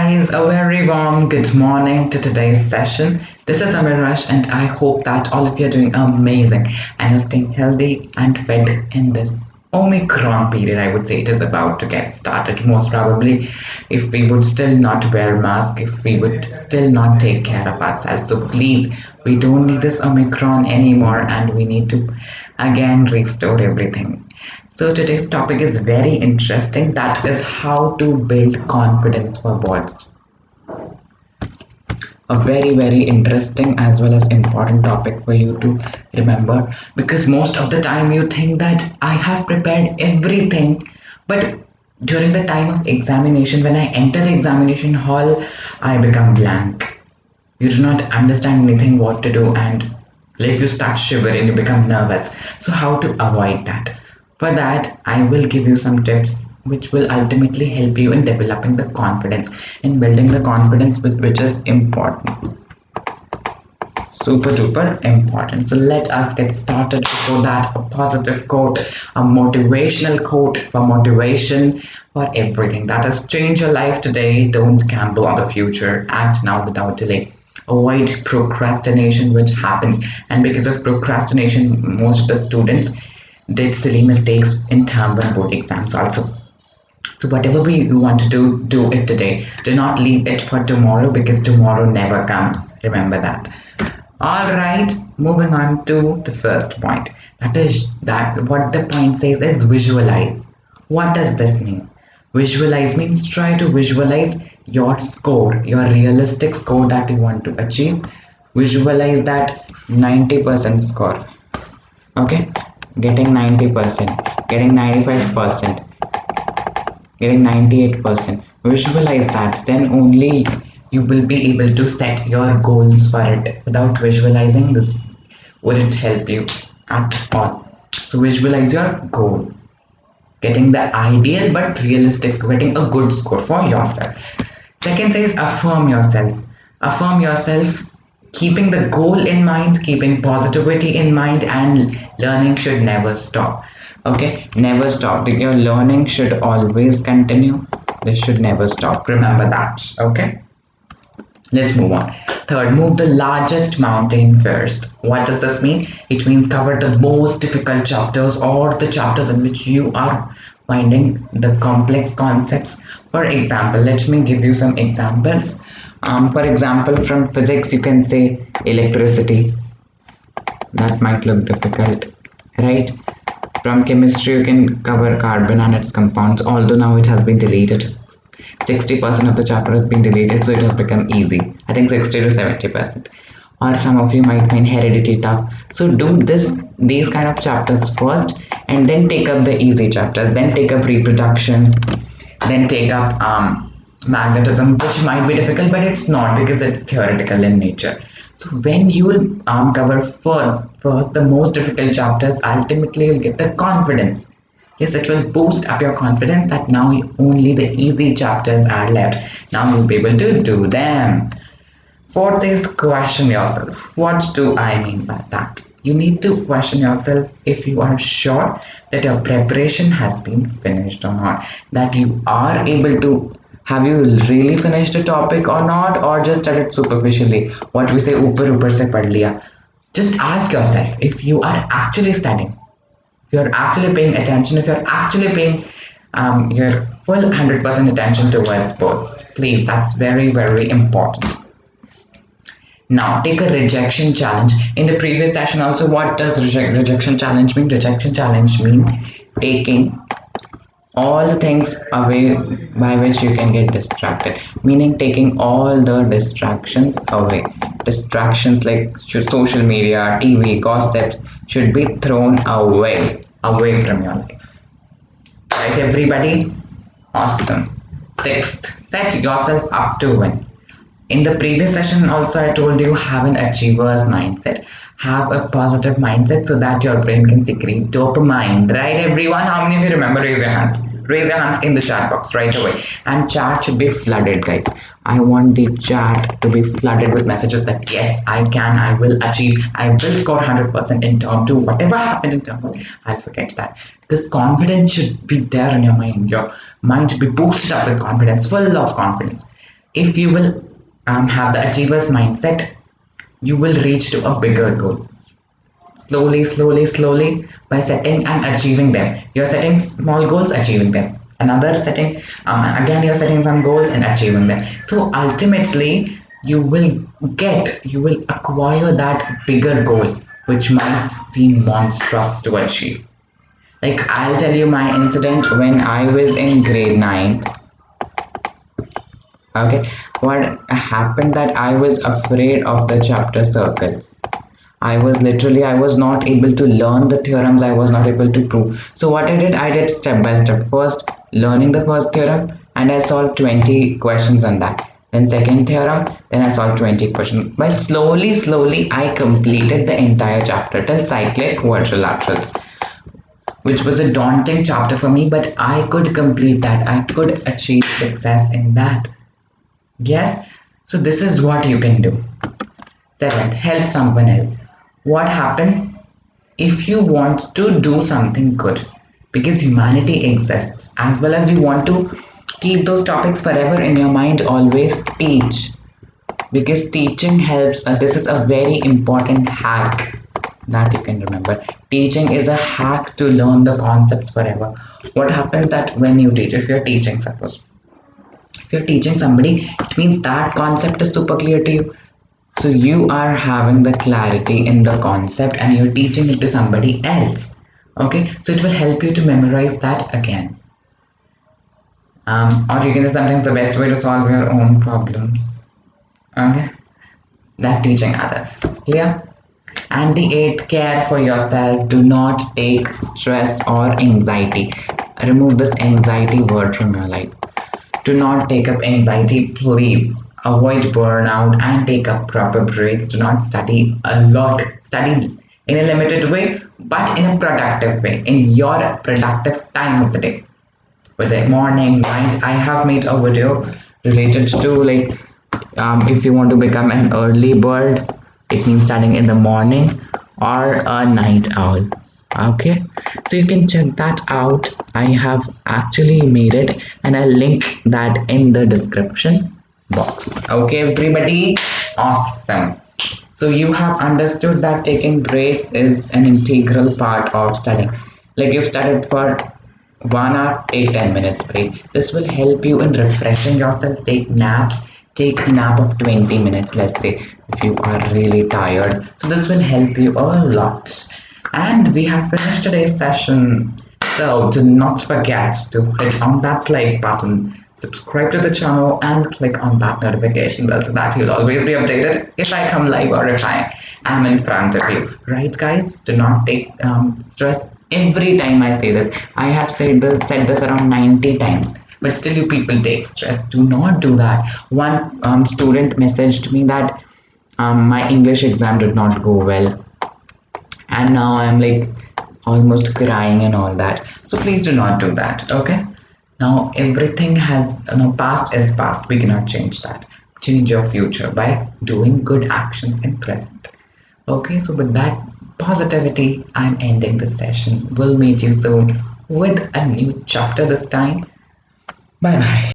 guys, a very warm good morning to today's session. This is Amirash, and I hope that all of you are doing amazing and are staying healthy and fit in this Omicron period. I would say it is about to get started. Most probably, if we would still not wear mask, if we would still not take care of ourselves. So please, we don't need this Omicron anymore, and we need to again restore everything. So today's topic is very interesting. That is how to build confidence for bots. A very interesting as well as important topic for you to remember, because most of the time you think that I have prepared everything, but during the time of examination, when I enter the examination hall, I become blank. You do not understand anything what to do, and like you start shivering, you become nervous. So how to avoid that? For that, I will give you some tips which will ultimately help you in developing the confidence, in building the confidence, which is important, super duper important. So let us get started. Before that, a positive quote, a motivational quote for motivation for everything. That is, change your life today, don't gamble on the future, act now without delay. Avoid procrastination, which happens, and because of procrastination, most of the students did silly mistakes in term one board exams also. So whatever we want to do it today. Do not leave it for tomorrow, because tomorrow never comes. Remember that. All right, moving on to the first point. That is that what the point says is visualize. What does this mean? Visualize means try to visualize your score, your realistic score that you want to achieve. Visualize that 90% score. Okay, getting 90%, getting 95%, getting 98%. Visualize that, then only you will be able to set your goals for it. Without visualizing, this wouldn't help you at all. So visualize your goal, getting the ideal but realistic score, getting a good score for yourself. Second says affirm yourself. Affirm yourself, keeping the goal in mind, keeping positivity in mind, and learning should never stop. Okay, never stop. Your learning should always continue. This should never stop. Remember that. Okay, let's move on. Third, move the largest mountain first. What does this mean? It means cover the most difficult chapters, or the chapters in which you are finding the complex concepts. For example, let me give you some examples. For example, from physics, you can say electricity. That might look difficult, right? From chemistry, you can cover carbon and its compounds, although now it has been deleted. 60% of the chapter has been deleted, so it has become easy. I think 60 to 70%. Or some of you might find heredity tough. So do these kind of chapters first, and then take up the easy chapters. Then take up reproduction. Then take up magnetism, which might be difficult, but it's not, because it's theoretical in nature. So when you will cover first the most difficult chapters, ultimately you'll get the confidence. Yes, it will boost up your confidence that now only the easy chapters are left. Now you'll be able to do them. Fourth is question yourself. What do I mean by that? You need to question yourself if you are sure that your preparation has been finished or not. That you are able to, have you really finished a topic or not, or just studied superficially? What we say, ऊपर से पढ़ लिया. Just ask yourself if you are actually studying, if you're actually paying attention, if you're actually paying your full 100% attention towards both. Please, that's very important. Now, take a rejection challenge. In the previous session also, what does rejection challenge mean? Rejection challenge mean taking all the things away by which you can get distracted, meaning taking all the distractions away. Distractions like social media, TV, gossips should be thrown away from your life. Right, everybody? Awesome. Sixth, set yourself up to win. In the previous session also, I told you, have an achiever's mindset. Have a positive mindset so that your brain can secrete dopamine. Right, everyone? How many of you remember? Raise your hands. Raise your hands in the chat box right away. And chat should be flooded, guys. I want the chat to be flooded with messages that yes, I can, I will achieve, I will score 100% in term 2. Whatever happened in term 1, I'll forget that. This confidence should be there in your mind. Your mind should be boosted up with confidence, full of confidence. If you will have the achiever's mindset, you will reach to a bigger goal. Slowly, slowly, slowly, by setting and achieving them. You're setting small goals, achieving them. Another setting, again, you're setting some goals and achieving them. So ultimately, you will acquire that bigger goal, which might seem monstrous to achieve. Like, I'll tell you my incident when I was in grade 9. Okay, what happened that I was afraid of the chapter circles. I was not able to learn the theorems, I was not able to prove. So what I did step by step. First, learning the first theorem, and I solved 20 questions on that. Then second theorem, then I solved 20 questions. By slowly, I completed the entire chapter till cyclic quadrilaterals, which was a daunting chapter for me, but I could complete that. I could achieve success in that. Yes, so this is what you can do. Second, help someone else. What happens if you want to do something good? Because humanity exists, as well as you want to keep those topics forever in your mind, always teach. Because teaching helps, this is a very important hack that you can remember. Teaching is a hack to learn the concepts forever. What happens that when you teach, if you're teaching, suppose, if you're teaching somebody, it means that concept is super clear to you. So you are having the clarity in the concept and you're teaching it to somebody else. Okay, so it will help you to memorize that again. Or you can say sometimes the best way to solve your own problems. Okay, that teaching others. Clear? And the eighth, care for yourself. Do not take stress or anxiety. Remove this anxiety word from your life. Do not take up anxiety, please. Avoid burnout and take up proper breaks. Do not study a lot. Study in a limited way, but in a productive way, in your productive time of the day. Whether morning, night, I have made a video related to like if you want to become an early bird, it means studying in the morning or a night owl. Okay, so you can check that out. I have actually made it and I'll link that in the description box. Okay, everybody, awesome. So you have understood that taking breaks is an integral part of studying. Like you've studied for 1 hour, take 10 minutes break. This will help you in refreshing yourself. Take naps. Take a nap of 20 minutes, let's say, if you are really tired. So this will help you a lot. And we have finished today's session. So do not forget to hit on that like button, subscribe to the channel, and click on that notification bell so that you'll always be updated if I come live or if I am in front of you. Right, guys? Do not take stress. Every time I say this, I have said this around 90 times, but still you people take stress. Do not do that. One student messaged me that my English exam did not go well, and now I'm like almost crying and all that. So please do not do that. Okay, now everything has, past is past, we cannot change that. Change your future by doing good actions in present. Okay, so with that positivity, I'm ending this session. We'll meet you soon with a new chapter this time. Bye bye.